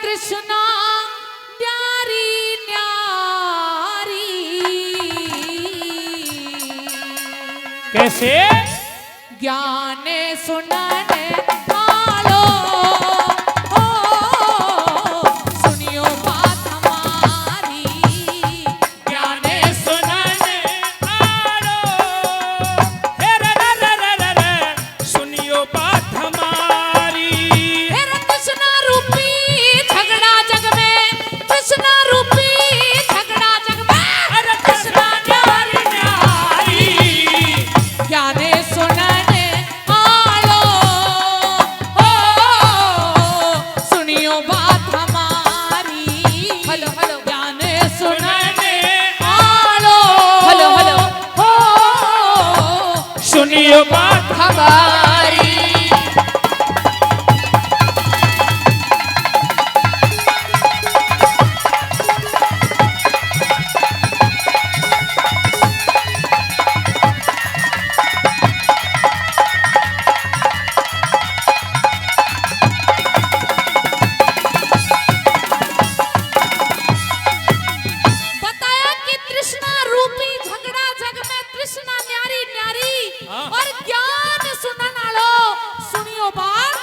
कृष्णा न्यारी न्यारी। कैसे? ज्ञान सुनने वालो ओ सुनियो बात हमारी। ज्ञान सुनने वालो हे रे रे रे रे रे रे, सुनियो बात हमारी। हेरा कृष्णा रूपी झगड़ा जग में, कृष्णा रूपी झगड़ा जग में, अरे कृष्णा न्यारी न्यारी। ज्ञान सुनने वालो ओ सुनियो बात हमारी। हेलो हेलो ज्ञान सुनने वालो हेलो हेलो ओ सुनियो बात हमारी। बताया कि तृष्णा रूपी झगड़ा जग में, तृष्णा न्यारी न्यारी हाँ। और ज्ञान सुनन आलो सुनियो बात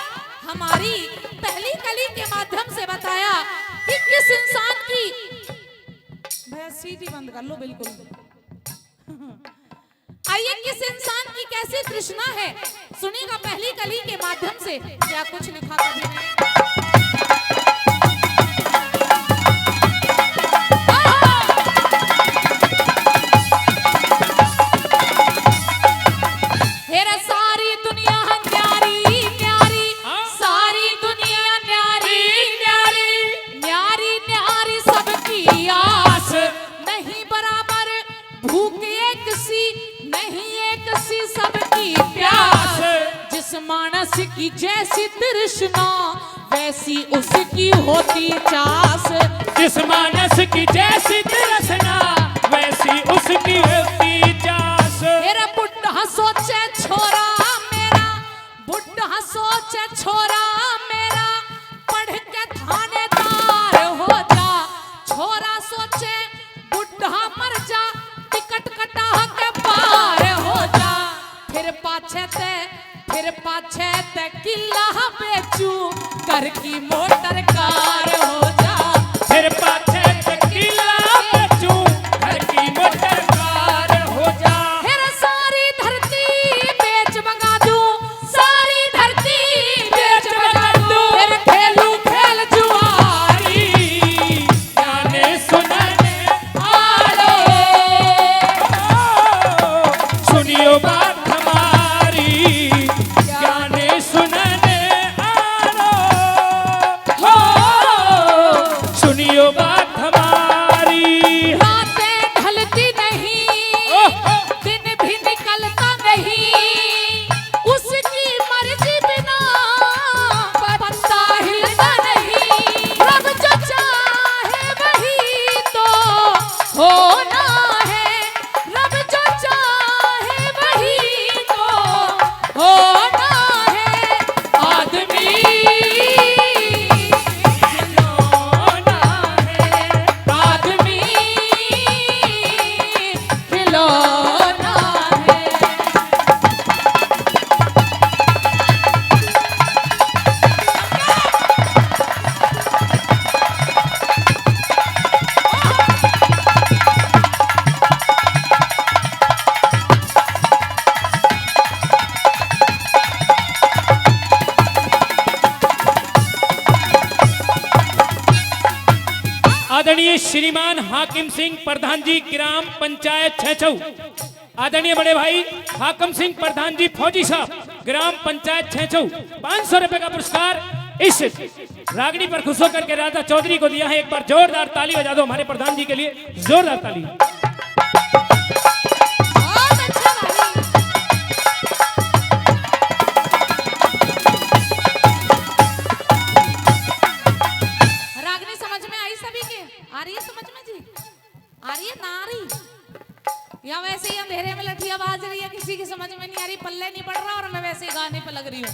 हमारी। पहली कली के माध्यम से बताया कि किस इंसान की, भैया सीटी बंद कर लो बिल्कुल। आइए किस इंसान की कैसी तृष्णा है सुनिएगा पहली कली के माध्यम से। क्या कुछ लिखा कभी नहीं। हेरा सारी दुनिया न्यारी न्यारी, सारी दुनिया न्यारी न्यारी, न्यारी न्यारी सबकी आस नहीं बराबर, भूख एक सी नहीं एक सी सबकी प्यास। जिस मानस की जैसी तृष्णा वैसी उसकी होती चास। जिस मानस की जैसी तृष्णा वैसी उसकी होती चास। मेरा बुढ़ा सोचे छोरा मेरा, बुढ़ा सोचे छोरा मेरा, पढ़ के थानेदार हो जा। छोरा सोचे बुढ़ा मर जा, टिकट कटा के पार हो जा। फिर पाछे ते किला बेचू, घर की मोटर कार हो जा। फिर पाछे किला बेचू, घर की मोटर कार हो जा। फिर सारी धरती बेच भगा दूं, सारी धरती बेच भगा दूं। फिर खेलूं खेल जुआरी, ज्ञान सुनने आलो सुनियो बात हमारी। ज्ञान सुनने आलो हो, सुनियो बात हमारी। रातें ढलती नहीं, दिन भी निकलता नहीं, उसकी मर्जी बिना पत्ता हिलता नहीं। रब जो चाहे वही तो होना है, रब जो चाहे वही तो होना है। आदमी खिलौना है, आदमी खिलौना है। आदरणीय श्रीमान हाकिम सिंह प्रधान जी ग्राम पंचायत छेछौ। आदरणीय बड़े भाई हाकिम सिंह प्रधान जी फौजी साहब ग्राम पंचायत छेछौ 500 रुपए का पुरस्कार इस रागनी पर खुश होकर के राजा चौधरी को दिया है। एक बार जोरदार ताली बजा दो हमारे प्रधान जी के लिए, जोरदार ताली। बहुत अच्छा भाई। रागनी समझ में आई सभी के? आ रही है समझ में जी? आ रही है नारी? या वैसे ही अंधेरे में लठिया बाज रही है, किसी की समझ में नहीं आ रही, पल्ले नहीं पड़ रहा और मैं वैसे ही गाने पे लग रही हूँ।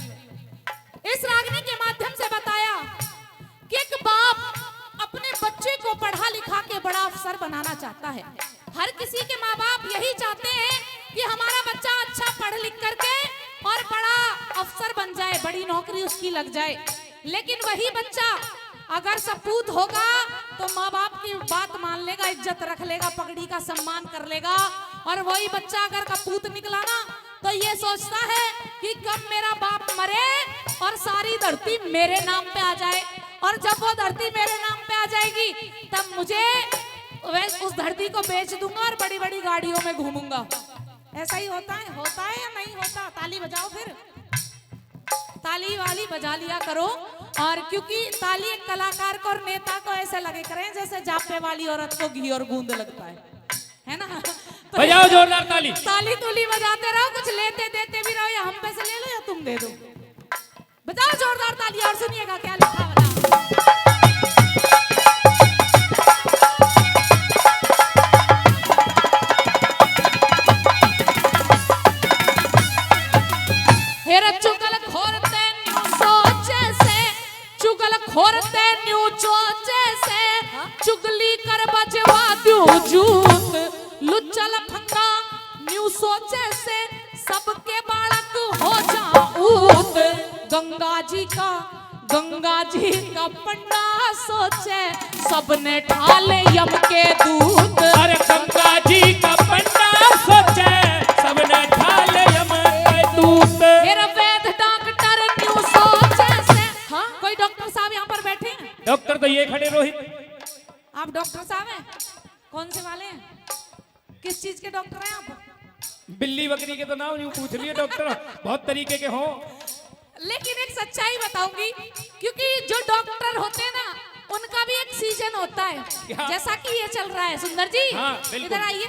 इस रागनी के माध्यम से बताया कि एक बाप अफसर बनाना चाहता है। हर किसी के माँ बाप यही चाहते हैं कि हमारा बच्चा अच्छा पढ़ लिख करके और बड़ा अफसर बन जाए, बड़ी नौकरी उसकी लग जाए। लेकिन वही बच्चा अगर सपूत होगा तो माँ बाप की बात मान लेगा, इज्जत रख लेगा, पगड़ी का सम्मान कर लेगा। और वही बच्चा अगर कपूत निकला ना तो ये सोचता है कि कब मेरा बाप मरे और सारी धरती मेरे नाम पे आ जाए, और जब वो धरती मेरे नाम पे आ जाएगी तब मुझे उस धरती को बेच दूंगा और बड़ी बड़ी गाड़ियों में घूमूंगा। ऐसा ही होता है या नहीं होता? ताली बजाओ, फिर ताली वाली बजा लिया करो। और क्योंकि ताली एक कलाकार को और नेता को ऐसे लगे करें जैसे जापे वाली औरत को घी और गूंद लगता है ना? तो बजाओ जोरदार ताली। ताली तुली बजाते रहो, कुछ लेते देते भी रहो, या हम पैसे ले लो या तुम दे दो। बजाओ जोरदार ताली और सुनिएगा क्या लिखा बता। खोरते न्यू चोचे से चुगली कर बजवा द्यू जूत लुच्चल फंगा न्यू सोचे से सबके बालक हो जाऊत। गंगा जी का पन्ना सोचे सबने ठाले यम के दूत। अरे गंगा जी का पन्ना सोचे सबने ठाले यम के दूत। मेरा वैद डॉक्टर न्यू सोचे से। हाँ, कोई डॉक्टर साहब यहाँ पर बैठे हैं? डॉक्टर तो ये खड़े रोहित। आप डॉक्टर साहब हैं? कौन से वाले हैं? किस चीज के डॉक्टर हैं आप? बिल्ली बकरी के तो नाम यूं पूछ लिए डॉक्टर, बहुत तरीके के हों। लेकिन एक सच्चाई बताऊंगी, क्योंकि जो डॉक्टर होते हैं ना उनका भी एक सीजन होता है। क्या? जैसा कि ये चल रहा है। सुंदर जी, हाँ, बिल्कुल। इधर आइए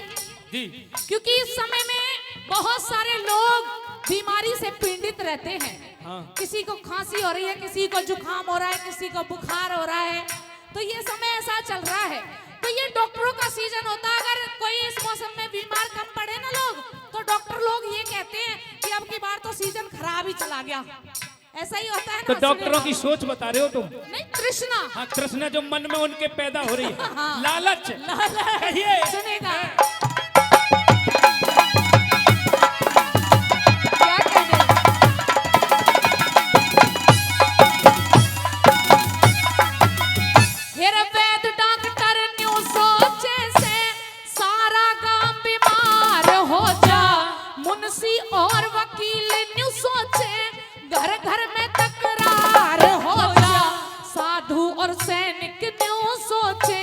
जी। क्योंकि इस समय में बहुत सारे लोग बीमारी से पीड़ित रहते हैं। हाँ। किसी को खांसी हो रही है, किसी को जुकाम हो रहा है, किसी को बुखार हो रहा है। तो ये समय ऐसा चल रहा है, तो ये डॉक्टरों का सीजन होता है। अगर कोई इस मौसम में बीमार कम पड़े ना लोग, तो डॉक्टर लोग ये कहते हैं कि अब की बार तो सीजन खराब ही चला गया। ऐसा ही होता है ना? तो डॉक्टरों की सोच बता रहे हो तुम? नहीं, तृष्णा। हाँ, तृष्णा जो मन में उनके पैदा हो रही है। हाँ। लालच। कहिए। सुनेगा क्या कह रहे? फिर वैद डॉक्टर न्यू सोचे से सारा गांव बीमार हो जा। मुंशी और वकील न्यू सोचे घर घर में तकरार हो जा। साधु और सैनिक न्यू सोचे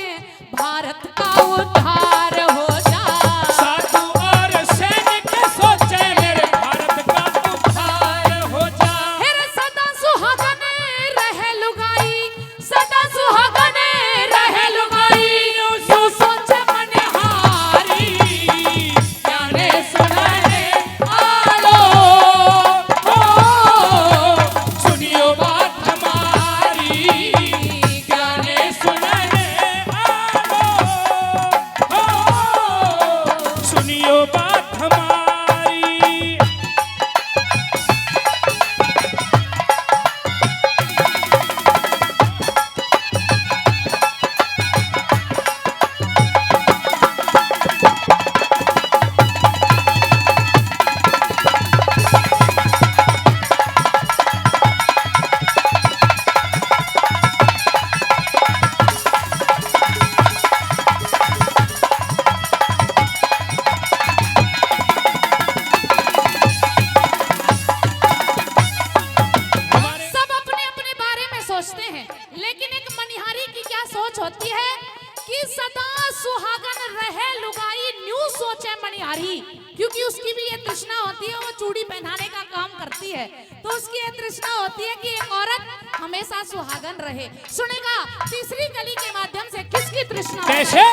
भारत का उद्धार हो जा। साधु और सैनिक सोचे मेरे भारत का उद्धार हो जा। फिर सदा सुहागन रहे लुगाई, सदा सुहागन रहे लुगाई। न्यू सोचे मनहारी जाने सुनाने आलो। सुनियो बात हमारी, गाने सुनाने आलो। सुनियो बात हमारी। सब अपने अपने बारे में सोचते हैं, लेकिन एक मनिहारी की क्या सोच होती है कि सदा सुहागन रहे लुगाई। न्यू सोचे मनिहारी, क्योंकि उसकी भी ये तृष्णा होती है, वो चूड़ी पहनाने का काम करती है, तो उसकी ये तृष्णा होती है कि एक औरत हमेशा सुहागन रहे। सुनेगा तीसरी कली के माध्यम से किसकी तृष्णा? कैसे?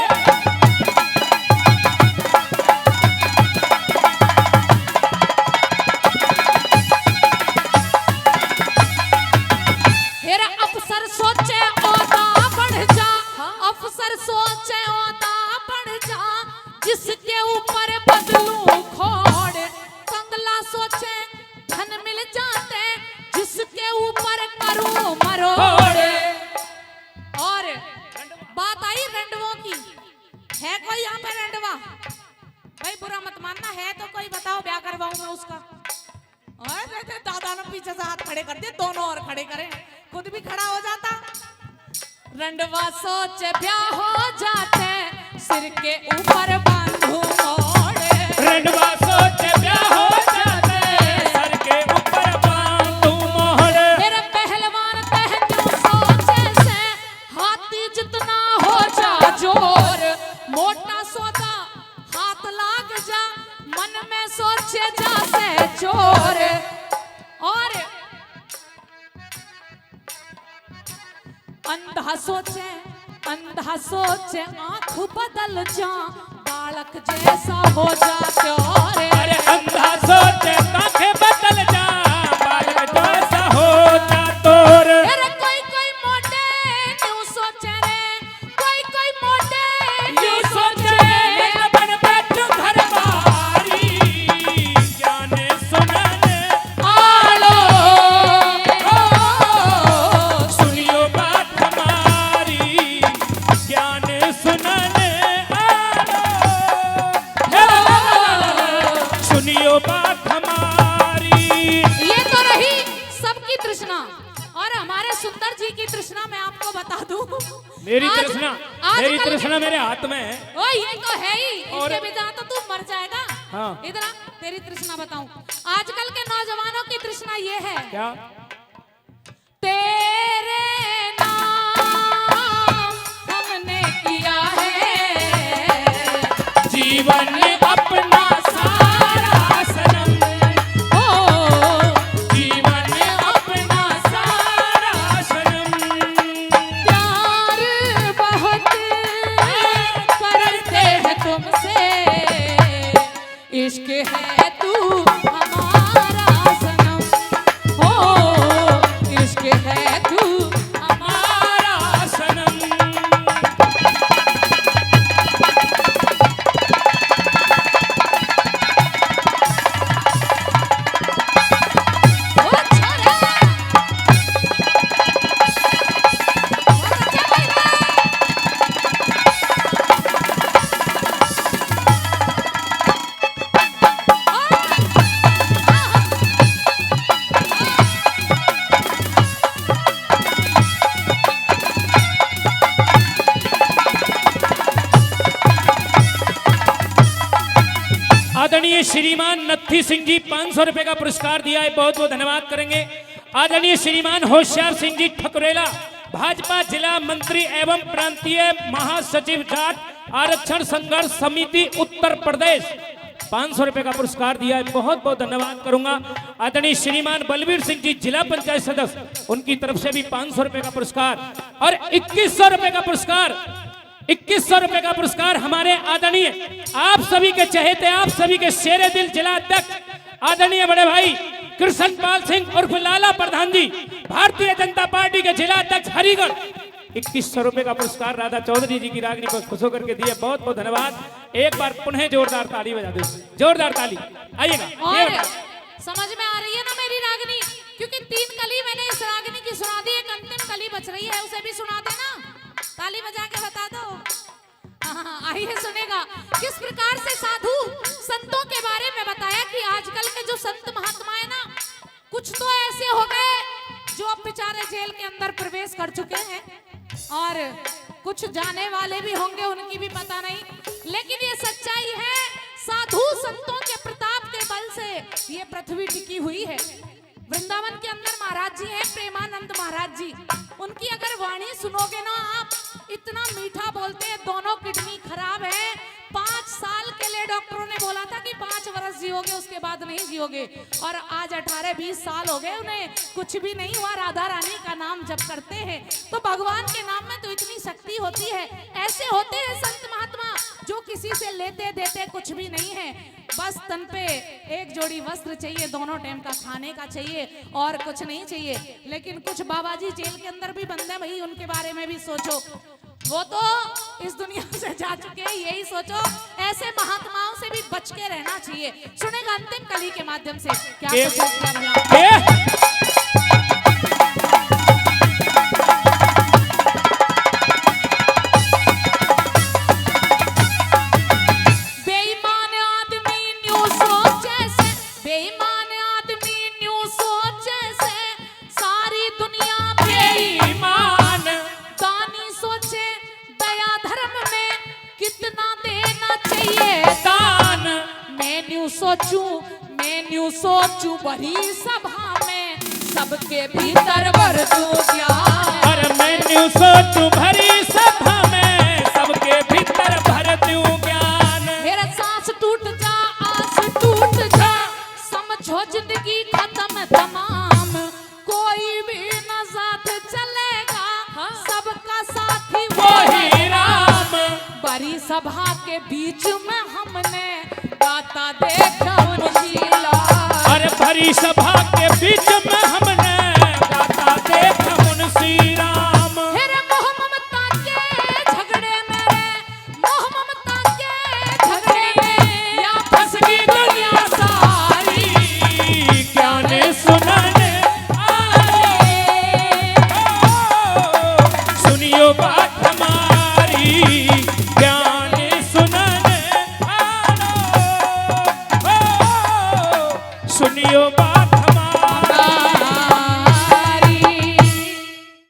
फिर अफसर सोचे ओदा बढ़ जा। अफसर सोचे ओदा बढ़ जा, जिसके ऊपर बदलूं खोड़। कंगला सोचे धन मिल जाते, जिसके ऊपर करूं मरोड़। और बात आई रंडवों की, है कोई यहाँ पे रंडवा? भाई बुरा मत मानना, है तो कोई बताओ, ब्याह करवाऊं मैं उसका। अरे दादा ने पीछे से हाथ खड़े कर दिए, दोनों और खड़े करें, खुद भी खड़ा हो जाता। रंडवा सोचे ब्याह हो जाते, सिर के ऊपर बांधू मोड़े। रंडवा सोचे ब्याह हो जाते, सर के ऊपर बांधू मोड़े। मेरे पहलवान कहते सोचे से, हाथी जितना हो जा जोर। मोटा सोता हाथ लाग जा, मन में सोचे जा से चोर। और अंधा सोचे आंख बदल जा, बालक जैसा हो जा चोर। अरे अंधा सोचे आंखें बदल जा, बालक जैसा हो जा तोर। अरे कोई मोटे न्यू सोचे रे, कोई मोटे न्यू सोचे बन बैठू घर बारी, जाने सुनने आलो। सुनियो बात हमारी, ज्ञान सुनने सुनियो बात हमारी। ये तो रही सबकी तृष्णा, और हमारे सुंदर जी की तृष्णा मैं आपको बता दूं। मेरी आज- तृष्णा, आजकल मेरी के- तृष्णा मेरे हाथ में है। ओ ये तो है ही, और- इसके बिना तो तू मर जाएगा। हाँ। इधर आ, तेरी तृष्णा बताऊं। आजकल के नौजवानों की तृष्णा ये है, क्या? तेरे नाम हमने किया है जीवन अपना सारा सनम, ओ, जीवन अपना सारा सनम। प्यार बहुत करते हैं तुमसे, इश्क है तू हमारा सनम। ओ, इश्क है तू हमारा सनम। ओ छोरा। बहुत अच्छा भाई है। आदरणीय श्रीमान नत्थी सिंह जी 500 रुपए का पुरस्कार दिया है, बहुत बहुत धन्यवाद करेंगे। आदरणीय श्रीमान होशियार सिंह जी ठकुरेला, भाजपा जिला मंत्री एवं प्रांतीय महासचिव जाट आरक्षण संघर्ष समिति उत्तर प्रदेश, 500 रुपए का पुरस्कार दिया है, बहुत बहुत धन्यवाद करूंगा। आदरणीय श्रीमान बलवीर सिंह जी जिला पंचायत सदस्य, उनकी तरफ से भी 500 रुपए का पुरस्कार और 2100 रुपए का पुरस्कार, 2100 रुपए का पुरस्कार हमारे आदरणीय आप सभी के चहेते, आप सभी के शेरे दिल जिला अध्यक्ष आदरणीय बड़े भाई कृष्ण पाल सिंह उर्फ लाला प्रधान जी, भारतीय जनता पार्टी के जिला अध्यक्ष हरिगढ़, 2100 रुपए का पुरस्कार राधा चौधरी जी की रागनी पर खुश होकर के दिए, बहुत बहुत धन्यवाद। एक बार पुनः जोरदार ताली बजा दो, जोरदार ताली। आइएगा ये और बता। समझ में आ रही है ना मेरी रागनी, क्योंकि 3 कली मैंने इस रागनी की सुना दी, एक अंतिम कली बच रही है, उसे भी सुना देना, ताली बजा के बता दो। हाँ, आइए सुनेगा किस प्रकार से साधु संतों के बारे में बताया कि आजकल के जो संत महात्मा है ना, कुछ तो ऐसे हो गए जो अब बेचारे जेल के अंदर प्रवेश कर चुके हैं, और कुछ जाने वाले भी होंगे, उनकी भी पता नहीं, लेकिन ये सच्चाई है, साधु संतों के प्रताप के बल से ये पृथ्वी टिकी हुई है। वृंदावन के अंदर महाराज जी हैं, प्रेमानंद महाराज जी, उनकी अगर वाणी सुनोगे ना आप, इतना मीठा बोलते हैं, दोनों किडनी खराब है, 5 साल के लिए डॉक्टरों ने बोला था कि 5 वर्ष जियोगे, उसके बाद नहीं जियोगे, और आज 18-20 साल हो गए उन्हें, कुछ भी नहीं हुआ, राधा रानी का नाम जप करते हैं। तो भगवान के नाम में तो इतनी शक्ति होती है। ऐसे होते हैं संत महात्मा जो किसी से लेते देते कुछ भी नहीं है, बस तन पे एक जोड़ी वस्त्र चाहिए, दोनों टाइम का खाने का चाहिए, और कुछ नहीं चाहिए। लेकिन कुछ बाबा जी जेल के अंदर भी बंद है भाई, उनके बारे में भी सोचो, वो तो इस दुनिया से जा चुके हैं, यही सोचो। ऐसे महात्माओं से भी बच के रहना चाहिए। सुनेगा अंतिम कली के माध्यम से क्या कुछ है, क्या भला? सोचूं बड़ी सभा में सबके भीतर भर दूं ज्ञान। अरे मैं सोचूं भरी सभा में सबके भीतर भर दूं ज्ञान। मेरा सांस टूट जा आस टूट जा समझो जिंदगी खत्म तमाम। कोई भी न साथ चलेगा सबका साथी वही राम। बड़ी सभा के बीच में हमने गाता देखा मुंशीला। अरे भरी सभा के बीच